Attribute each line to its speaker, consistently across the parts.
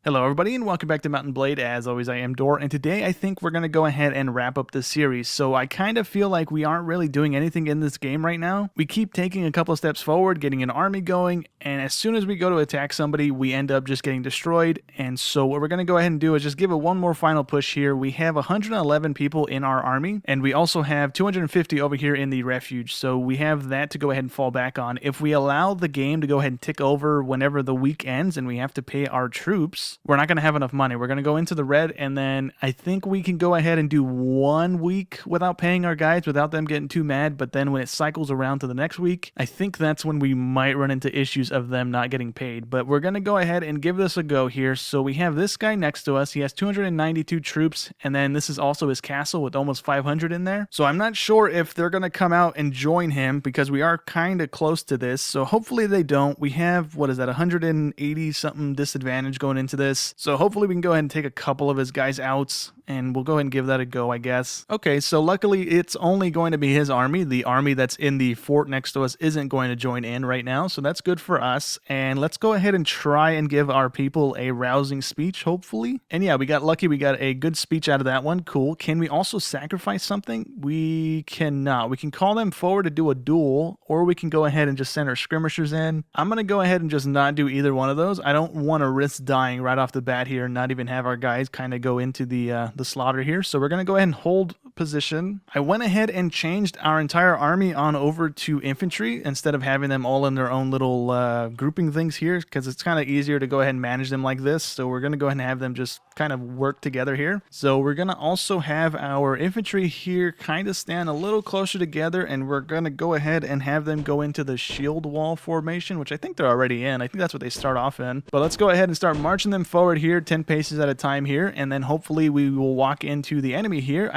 Speaker 1: Hello everybody and welcome back to Mountain Blade. As always, I am Dor, and today I think we're going to go ahead and wrap up this series. So I kind of feel like we aren't really doing anything in this game right now. We keep taking a couple steps forward, getting an army going, and as soon as we go to attack somebody, we end up just getting destroyed. And so what we're going to go ahead and do is just give it one more final push here. We have 111 people in our army, and we also have 250 over here in the refuge. So we have that to go ahead and fall back on. If we allow the game to go ahead and tick over whenever the week ends and we have to pay our troops, we're not going to have enough money. We're going to go into the red, and then I think we can go ahead and do 1 week without paying our guys, without them getting too mad. But then when it cycles around to the next week, I think that's when we might run into issues of them not getting paid. But we're going to go ahead and give this a go here. So we have this guy next to us. He has 292 troops, and then this is also his castle with almost 500 in there. So I'm not sure if they're going to come out and join him because we are kind of close to this. So hopefully they don't. We have, what is that, 180 something disadvantage going into this. So hopefully we can go ahead and take a couple of his guys out, and we'll go ahead and give that a go, I guess. Okay, so luckily it's only going to be his army. The army that's in the fort next to us isn't going to join in right now, so that's good for us. And let's go ahead and try and give our people a rousing speech, hopefully. And yeah, we got lucky. We got a good speech out of that one. Cool. Can we also sacrifice something? We cannot. We can call them forward to do a duel, or we can go ahead and just send our skirmishers in. I'm going to go ahead and just not do either one of those. I don't want to risk dying right off the bat here and not even have our guys kind of go into the slaughter here. So we're going to go ahead and hold position. I went ahead and changed our entire army on over to infantry instead of having them all in their own little grouping things here, because it's kind of easier to go ahead and manage them like this. So we're going to go ahead and have them just kind of work together here. So we're going to also have our infantry here kind of stand a little closer together, and we're going to go ahead and have them go into the shield wall formation, which I think they're already in. I think that's what they start off in. But let's go ahead and start marching them forward here 10 paces at a time here, and then hopefully we will walk into the enemy here.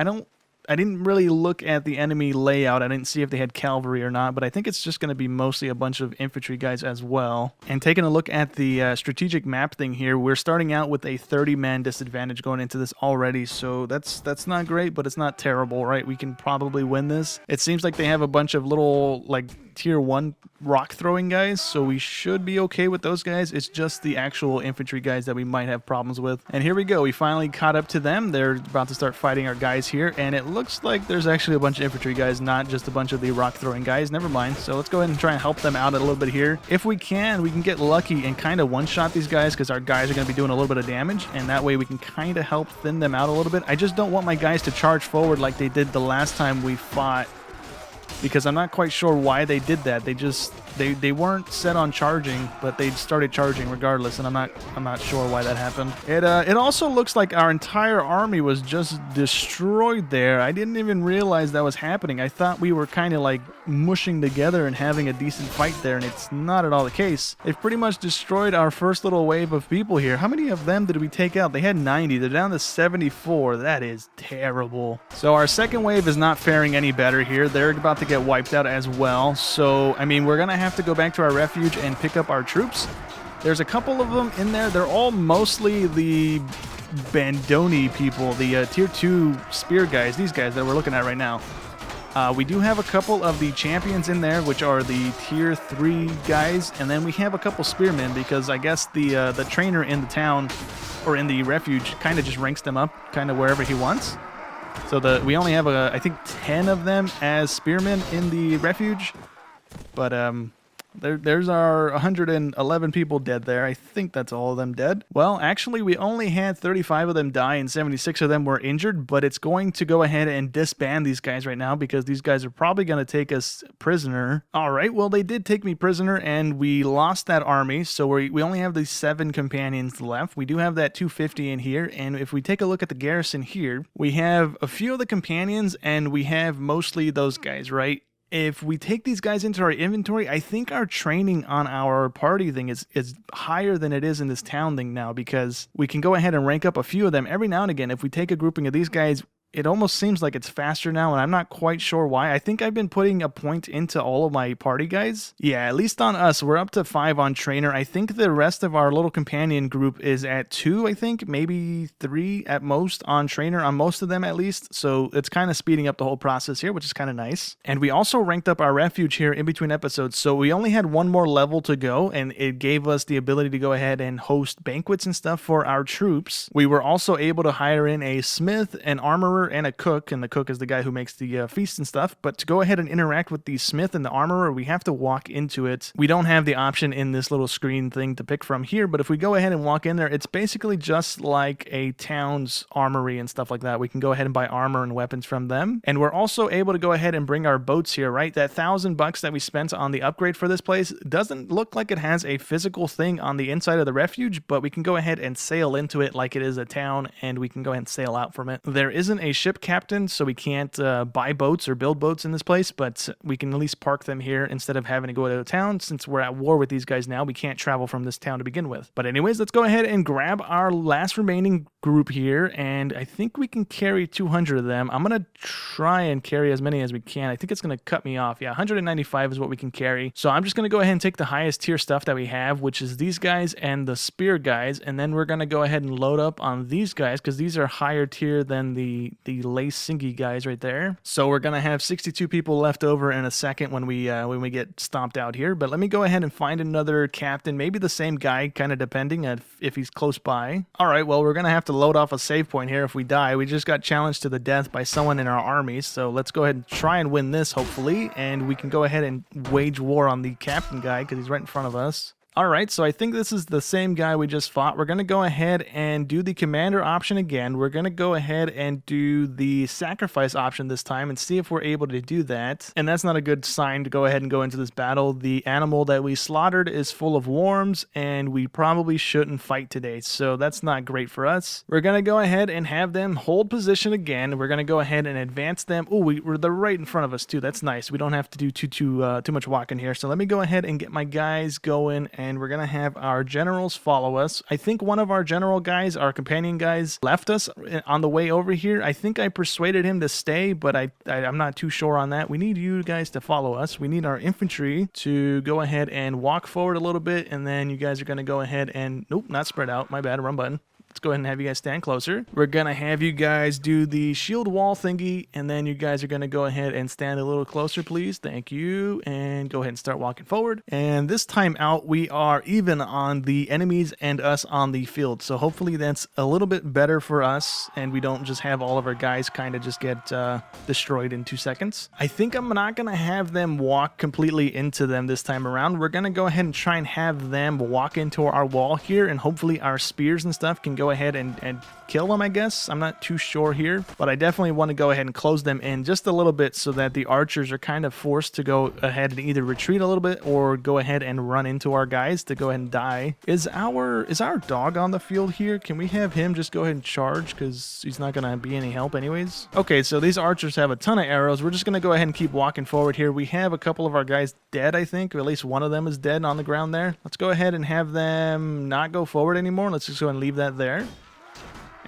Speaker 1: I didn't really look at the enemy layout. I didn't see if they had cavalry or not, but I think it's just going to be mostly a bunch of infantry guys as well. And taking a look at the strategic map thing here, we're starting out with a 30-man disadvantage going into this already, so that's not great, but it's not terrible, right? We can probably win this. It seems like they have a bunch of little, like, tier 1 rock throwing guys, so we should be okay with those guys. It's just the actual infantry guys that we might have problems with. And here we go. We finally caught up to them. They're about to start fighting our guys here, and it looks like there's actually a bunch of infantry guys, not just a bunch of the rock throwing guys. Never mind. So let's go ahead and try and help them out a little bit here. If we can get lucky and kind of one-shot these guys, because our guys are going to be doing a little bit of damage, and that way we can kind of help thin them out a little bit. I just don't want my guys to charge forward like they did the last time we fought, because I'm not quite sure why they did that. They weren't set on charging, but they started charging regardless, and I'm not sure why that happened. It also looks like our entire army was just destroyed there. I didn't even realize that was happening. I thought we were kind of like mushing together and having a decent fight there, and it's not at all the case. They've pretty much destroyed our first little wave of people here. How many of them did we take out? They had 90. They're down to 74. That is terrible. So our second wave is not faring any better here. They're about to get wiped out as well. So, I mean, we're going to have to go back to our refuge and pick up our troops. There's a couple of them in there. They're all mostly the Bandoni people, the tier 2 spear guys, these guys that we're looking at right now. We do have a couple of the champions in there, which are the tier 3 guys, and then we have a couple spearmen, because I guess the trainer in the town, or in the refuge, kind of just ranks them up kind of wherever he wants. So we only have, I think, 10 of them as spearmen in the refuge, but there's our 111 people dead there. I think that's all of them dead. Well, actually, we only had 35 of them die and 76 of them were injured, but it's going to go ahead and disband these guys right now because these guys are probably going to take us prisoner. All right, well, they did take me prisoner, and we lost that army, so we only have these 7 companions left. We do have that 250 in here, and if we take a look at the garrison here, we have a few of the companions, and we have mostly those guys, right? If we take these guys into our inventory, I think our training on our party thing is higher than it is in this town thing now, because we can go ahead and rank up a few of them every now and again. If we take a grouping of these guys, it almost seems like it's faster now, and I'm not quite sure why. I think I've been putting a point into all of my party guys. Yeah, at least on us, we're up to 5 on trainer. I think the rest of our little companion group is at 2, I think, maybe 3 at most on trainer, on most of them at least. So it's kind of speeding up the whole process here, which is kind of nice. And we also ranked up our refuge here in between episodes. So we only had 1 more level to go, and it gave us the ability to go ahead and host banquets and stuff for our troops. We were also able to hire in a smith, an armorer, and a cook, and the cook is the guy who makes the feast and stuff. But to go ahead and interact with the smith and the armorer, we have to walk into it. We don't have the option in this little screen thing to pick from here, but if we go ahead and walk in there, it's basically just like a town's armory and stuff like that. We can go ahead and buy armor and weapons from them, and we're also able to go ahead and bring our boats here, right? That $1,000 that we spent on the upgrade for this place doesn't look like it has a physical thing on the inside of the refuge, but we can go ahead and sail into it like it is a town, and we can go ahead and sail out from it. There isn't a ship captain, so we can't buy boats or build boats in this place, but we can at least park them here instead of having to go to a town. Since we're at war with these guys now, we can't travel from this town to begin with. But anyways, let's go ahead and grab our last remaining group here, and I think we can carry 200 of them. I'm gonna try and carry as many as we can. I think it's gonna cut me off. Yeah, 195 is what we can carry. So I'm just gonna go ahead and take the highest tier stuff that we have, which is these guys and the spear guys, and then we're gonna go ahead and load up on these guys because these are higher tier than the lace singy guys right there. So we're gonna have 62 people left over in a second when we get stomped out here. But let me go ahead and find another captain, maybe the same guy, kind of depending if he's close by. All right, well, we're gonna have to load off a save point here if we die. We just got challenged to the death by someone in our army, so let's go ahead and try and win this hopefully, and we can go ahead and wage war on the captain guy because he's right in front of us. Alright, so I think this is the same guy we just fought. We're going to go ahead and do the commander option again. We're going to go ahead and do the sacrifice option this time and see if we're able to do that. And that's not a good sign to go ahead and go into this battle. The animal that we slaughtered is full of worms, and we probably shouldn't fight today. So that's not great for us. We're going to go ahead and have them hold position again. We're going to go ahead and advance them. Oh, they're right in front of us too. That's nice. We don't have to do too much walking here. So let me go ahead and get my guys going, and we're going to have our generals follow us. I think one of our general guys, our companion guys, left us on the way over here. I think I persuaded him to stay, but I'm not too sure on that. We need you guys to follow us. We need our infantry to go ahead and walk forward a little bit, and then you guys are going to go ahead and... Nope, not spread out. My bad, wrong button. Let's go ahead and have you guys stand closer. We're going to have you guys do the shield wall thingy, and then you guys are going to go ahead and stand a little closer, please. Thank you. And go ahead and start walking forward. And this time out, we are even on the enemies and us on the field. So hopefully that's a little bit better for us, and we don't just have all of our guys kind of just get destroyed in 2 seconds. I think I'm not going to have them walk completely into them this time around. We're going to go ahead and try and have them walk into our wall here, and hopefully our spears and stuff can go ahead and kill them, I guess. I'm not too sure here, but I definitely want to go ahead and close them in just a little bit so that the archers are kind of forced to go ahead and either retreat a little bit or go ahead and run into our guys to go ahead and die. Is our dog on the field here? Can we have him just go ahead and charge because he's not going to be any help anyways? Okay, so these archers have a ton of arrows. We're just going to go ahead and keep walking forward here. We have a couple of our guys dead, I think, or at least one of them is dead on the ground there. Let's go ahead and have them not go forward anymore. Let's just go and leave that there.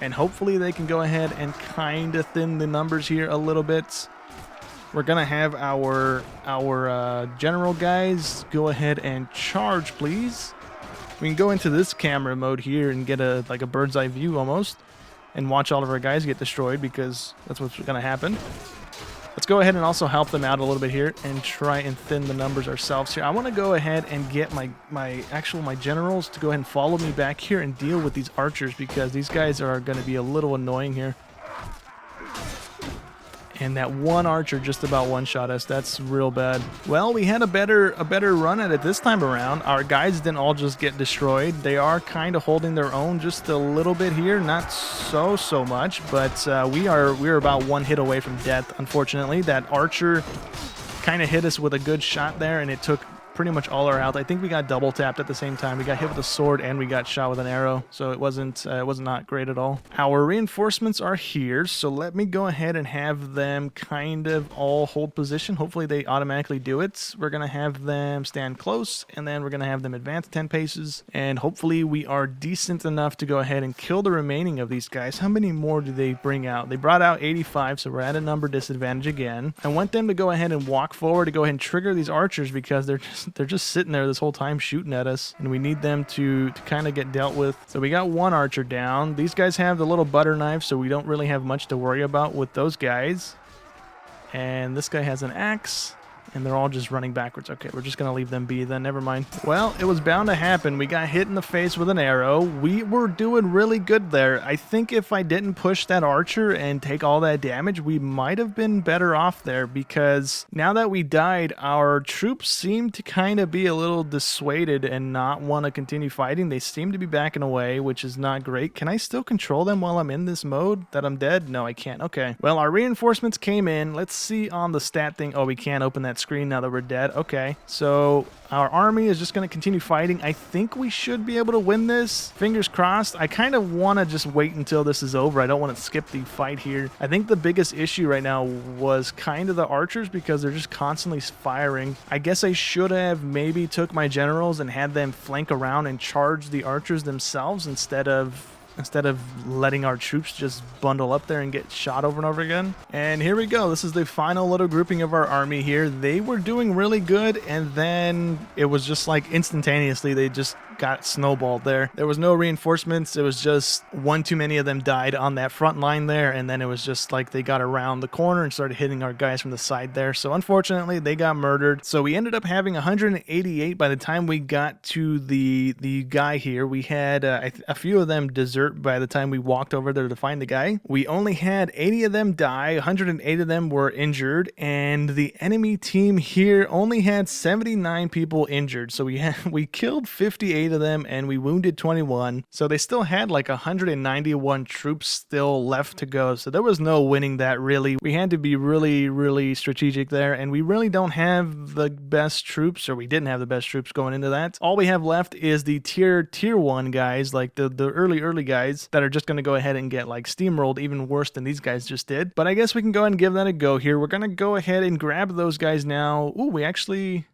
Speaker 1: And hopefully they can go ahead and kind of thin the numbers here a little bit. We're going to have our general guys go ahead and charge, please. We can go into this camera mode here and get like a bird's eye view almost and watch all of our guys get destroyed because that's what's going to happen. Let's go ahead and also help them out a little bit here and try and thin the numbers ourselves here. I want to go ahead and get my generals to go ahead and follow me back here and deal with these archers because these guys are going to be a little annoying here. And that one archer just about one-shot us. That's real bad. Well, we had a better run at it this time around. Our guys didn't all just get destroyed. They are kind of holding their own just a little bit here. Not so much, but we're about one hit away from death, unfortunately. That archer kind of hit us with a good shot there, and it took pretty much all our health. I think we got double tapped at the same time. We got hit with a sword and we got shot with an arrow, so it was not great at all. Our reinforcements are here, so let me go ahead and have them kind of all hold position. Hopefully they automatically do it. We're gonna have them stand close, and then we're gonna have them advance 10 paces, and hopefully we are decent enough to go ahead and kill the remaining of these guys. How many more do they bring out? They brought out 85, so we're at a number disadvantage again. I want them to go ahead and walk forward to go ahead and trigger these archers, because they're just sitting there this whole time shooting at us, and we need them to kind of get dealt with. So we got one archer down. These guys have the little butter knife, so we don't really have much to worry about with those guys. And this guy has an axe, and they're all just running backwards. Okay, we're just going to leave them be then. Never mind. Well, it was bound to happen. We got hit in the face with an arrow. We were doing really good there. I think if I didn't push that archer and take all that damage, we might have been better off there, because now that we died, our troops seem to kind of be a little dissuaded and not want to continue fighting. They seem to be backing away, which is not great. Can I still control them while I'm in this mode that I'm dead? No, I can't. Okay. Well, our reinforcements came in. Let's see on the stat thing. Oh, we can't open that screen now that we're dead. Okay, so our army is just going to continue fighting. I think we should be able to win this. Fingers crossed. I kind of want to just wait until this is over. I don't want to skip the fight here. I think the biggest issue right now was kind of the archers, because they're just constantly firing. I guess I should have maybe took my generals and had them flank around and charge the archers themselves instead of letting our troops just bundle up there and get shot over and over again. And here we go. This is the final little grouping of our army here. They were doing really good, and then it was just like instantaneously they just got snowballed there. There was no reinforcements. It was just one too many of them died on that front line there, and then it was just like they got around the corner and started hitting our guys from the side there. So unfortunately they got murdered. So we ended up having 188 by the time we got to the guy here. We had a few of them desert by the time we walked over there to find the guy. We only had 80 of them die, 108 of them were injured, and the enemy team here only had 79 people injured. So we killed 58 of them and we wounded 21. So they still had like 191 troops still left to go. So there was no winning that really. We had to be really, really strategic there, and we really don't have the best troops, or we didn't have the best troops going into that. All we have left is the tier 1 guys, like the early guys that are just going to go ahead and get like steamrolled even worse than these guys just did. But I guess we can go ahead and give that a go here. We're going to go ahead and grab those guys now. Ooh, we actually...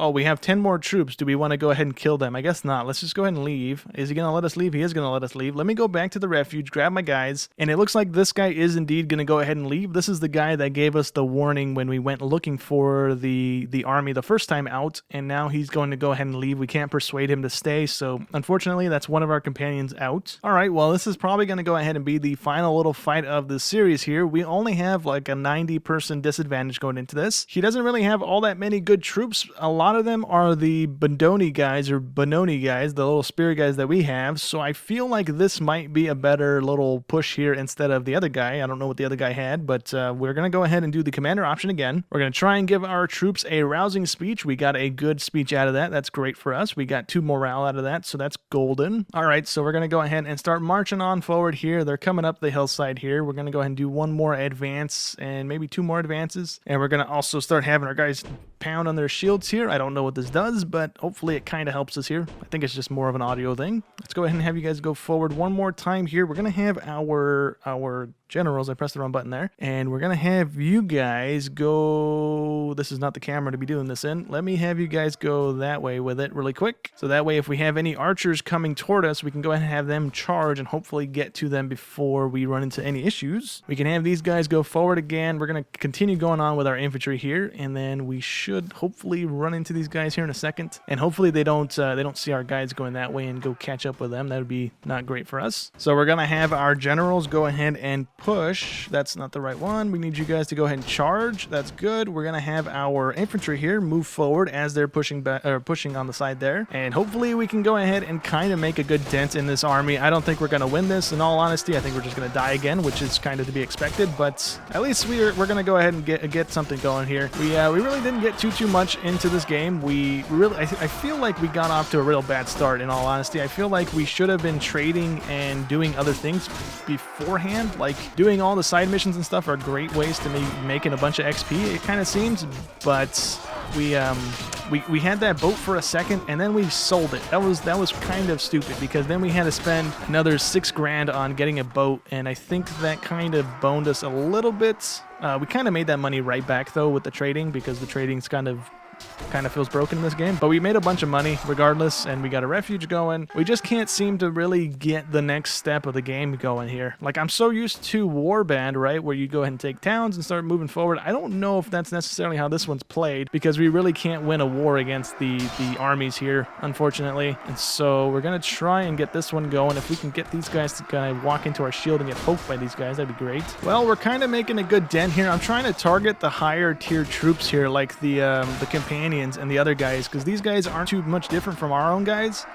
Speaker 1: Oh, we have 10 more troops. Do we want to go ahead and kill them? I guess not. Let's just go ahead and leave. Is he going to let us leave? He is going to let us leave. Let me go back to the refuge, grab my guys, and it looks like this guy is indeed going to go ahead and leave. This is the guy that gave us the warning when we went looking for the army the first time out, and now he's going to go ahead and leave. We can't persuade him to stay, so unfortunately, that's one of our companions out. All right, well, this is probably going to go ahead and be the final little fight of the series here. We only have like a 90-person disadvantage going into this. He doesn't really have all that many good troops. A lot of them are the Benoni guys, or Benoni guys, the little spear guys that we have, so I feel like this might be a better little push here instead of the other guy. I don't know what the other guy had, but we're going to go ahead and do the commander option again. We're going to try and give our troops a rousing speech. We got a good speech out of that. That's great for us. We got 2 morale out of that, so that's golden. All right, so we're going to go ahead and start marching on forward here. They're coming up the hillside here. We're going to go ahead and do 1 more advance and maybe 2 more advances, and we're going to also start having our guys pound on their shields here. I don't know what this does, but hopefully it kind of helps us here. I think it's just more of an audio thing. Let's go ahead and have you guys go forward 1 more time here. We're going to have our generals. I pressed the wrong button there. And we're going to have you guys go... This is not the camera to be doing this in. Let me have you guys go that way with it really quick. So that way if we have any archers coming toward us, we can go ahead and have them charge and hopefully get to them before we run into any issues. We can have these guys go forward again. We're going to continue going on with our infantry here, and then we should hopefully run into these guys here in a second. And hopefully they don't see our guys going that way and go catch up with them. That would be not great for us. So we're going to have our generals go ahead and push. That's not the right one. We need you guys to go ahead and charge. That's good. We're going to have our infantry here move forward as they're pushing back, or pushing on the side there. And hopefully we can go ahead and kind of make a good dent in this army. I don't think we're going to win this, in all honesty. I think we're just going to die again, which is kind of to be expected, but at least we're going to go ahead and get something going here. We really didn't get too much into this game. I feel like we got off to a real bad start, in all honesty. I feel like we should have been trading and doing other things beforehand. Like doing all the side missions and stuff are great ways to me making a bunch of XP, it kind of seems, but we had that boat for a second, and then we sold it. That was kind of stupid, because then we had to spend another $6,000 on getting a boat, and I think that kind of boned us a little bit. We kind of made that money right back though with the trading, because the trading's kind of feels broken in this game, but we made a bunch of money regardless, and we got a refuge going. We just can't seem to really get the next step of the game going here. Like, I'm so used to Warband, right, where you go ahead and take towns and start moving forward. I don't know if that's necessarily how this one's played, because we really can't win a war against the armies here, unfortunately. And so we're gonna try and get this one going. If we can get these guys to kind of walk into our shield and get poked by these guys, that'd be great. Well, we're kind of making a good dent here. I'm trying to target the higher tier troops here, like the companions and the other guys, because these guys aren't too much different from our own guys.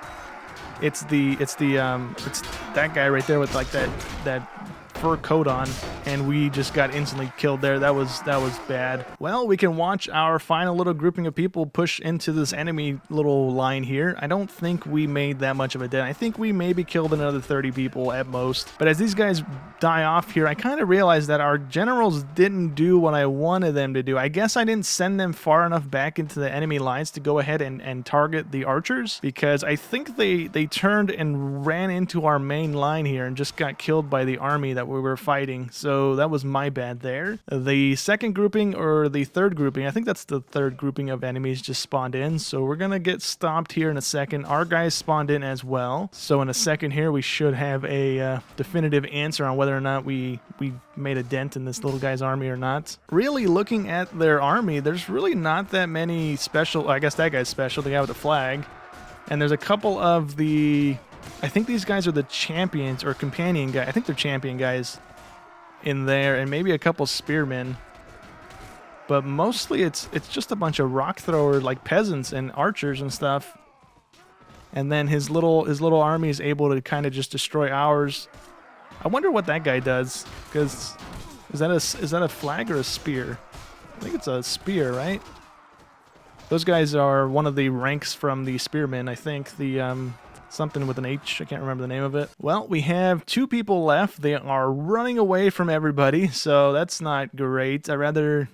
Speaker 1: It's that guy right there with like that fur coat on, and we just got instantly killed there. That was bad. Well, we can watch our final little grouping of people push into this enemy little line here. I don't think we made that much of a dent. I think we maybe killed another 30 people at most. But as these guys die off here, I kind of realized that our generals didn't do what I wanted them to do. I guess I didn't send them far enough back into the enemy lines to go ahead and target the archers, because I think they turned and ran into our main line here and just got killed by the army that we were fighting. So that was my bad there. The second grouping, or the third grouping, I think that's the third grouping of enemies, just spawned in. So we're gonna get stomped here in a second. Our guys spawned in as well. So in a second here, we should have a definitive answer on whether or not we made a dent in this little guy's army or not. Really, looking at their army, there's really not that many special. I guess that guy's special, the guy with the flag. And there's a couple of the, I think these guys are the champions or companion guy. I think they're champion guys in there, and maybe a couple spearmen. But mostly it's just a bunch of rock thrower, like peasants and archers and stuff. And then his little army is able to kind of just destroy ours. I wonder what that guy does, because is that a flag or a spear? I think it's a spear, right? Those guys are one of the ranks from the spearmen, I think. The something with an H. I can't remember the name of it. Well, we have 2 people left. They are running away from everybody, so that's not great. I'd rather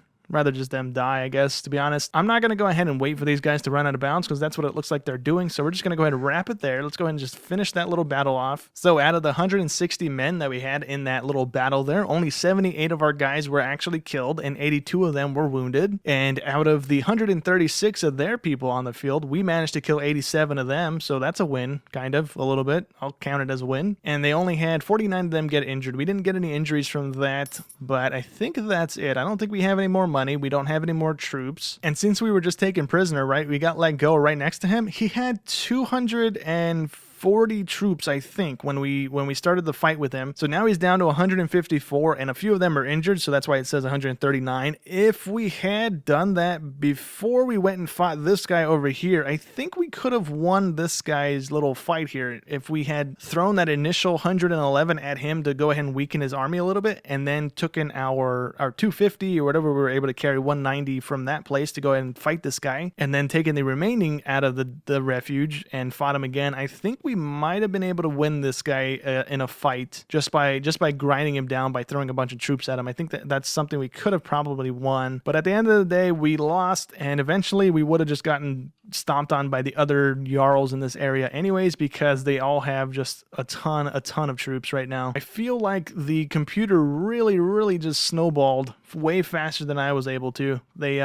Speaker 1: just them die, I guess, to be honest. I'm not going to go ahead and wait for these guys to run out of bounds, because that's what it looks like they're doing. So we're just going to go ahead and wrap it there. Let's go ahead and just finish that little battle off. So out of the 160 men that we had in that little battle there, only 78 of our guys were actually killed, and 82 of them were wounded. And out of the 136 of their people on the field, we managed to kill 87 of them. So that's a win, kind of, a little bit. I'll count it as a win. And they only had 49 of them get injured. We didn't get any injuries from that, but I think that's it. I don't think we have any more money. We don't have any more troops. And since we were just taken prisoner, right, we got let go right next to him. He had 240 troops, I think, when we started the fight with him. So now he's down to 154, and a few of them are injured, so that's why it says 139. If we had done that before we went and fought this guy over here, I think we could have won this guy's little fight here if we had thrown that initial 111 at him to go ahead and weaken his army a little bit, and then took in our 250 or whatever we were able to carry, 190 from that place to go ahead and fight this guy, and then taking the remaining out of the refuge and fought him again. I think we might have been able to win this guy in a fight just by grinding him down by throwing a bunch of troops at him. I think that's something we could have probably won, but at the end of the day, we lost, and eventually we would have just gotten stomped on by the other Jarls in this area anyways, because they all have just a ton of troops right now. I feel like the computer really just snowballed way faster than I was able to. They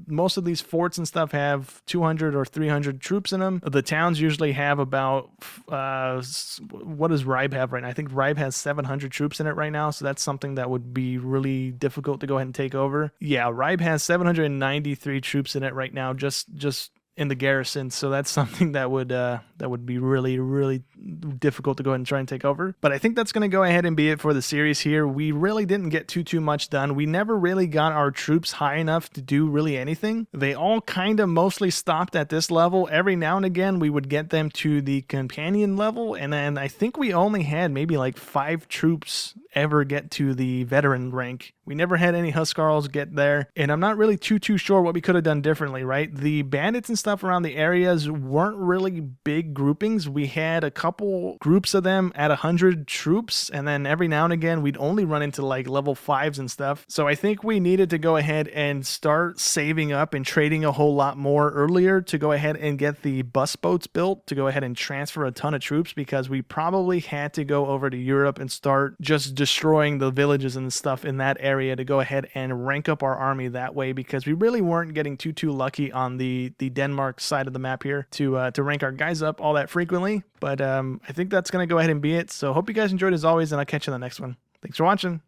Speaker 1: most of these forts and stuff have 200 or 300 troops in them. The towns usually have about what does Ribe have right now? I think Ribe has 700 troops in it right now, so that's something that would be really difficult to go ahead and take over. Yeah, Ribe has 793 troops in it right now, just in the garrison, so that's something that would be really difficult to go ahead and try and take over. But I think that's going to go ahead and be it for the series here. We really didn't get too much done. We never really got our troops high enough to do really anything. They all kind of mostly stopped at this level. Every now and again we would get them to the companion level, and then I think we only had maybe like 5 troops ever get to the veteran rank. We never had any Huskarls get there, and I'm not really too sure what we could have done differently, right? The bandits and stuff around the areas weren't really big big groupings. We had a couple groups of them at 100 troops, and then every now and again we'd only run into like level 5s and stuff. So I think we needed to go ahead and start saving up and trading a whole lot more earlier to go ahead and get the bus boats built to go ahead and transfer a ton of troops, because we probably had to go over to Europe and start just destroying the villages and stuff in that area to go ahead and rank up our army that way, because we really weren't getting too lucky on the Denmark side of the map here to rank our guys up all that frequently. But I think that's going to go ahead and be it. So hope you guys enjoyed as always, and I'll catch you in the next one. Thanks for watching.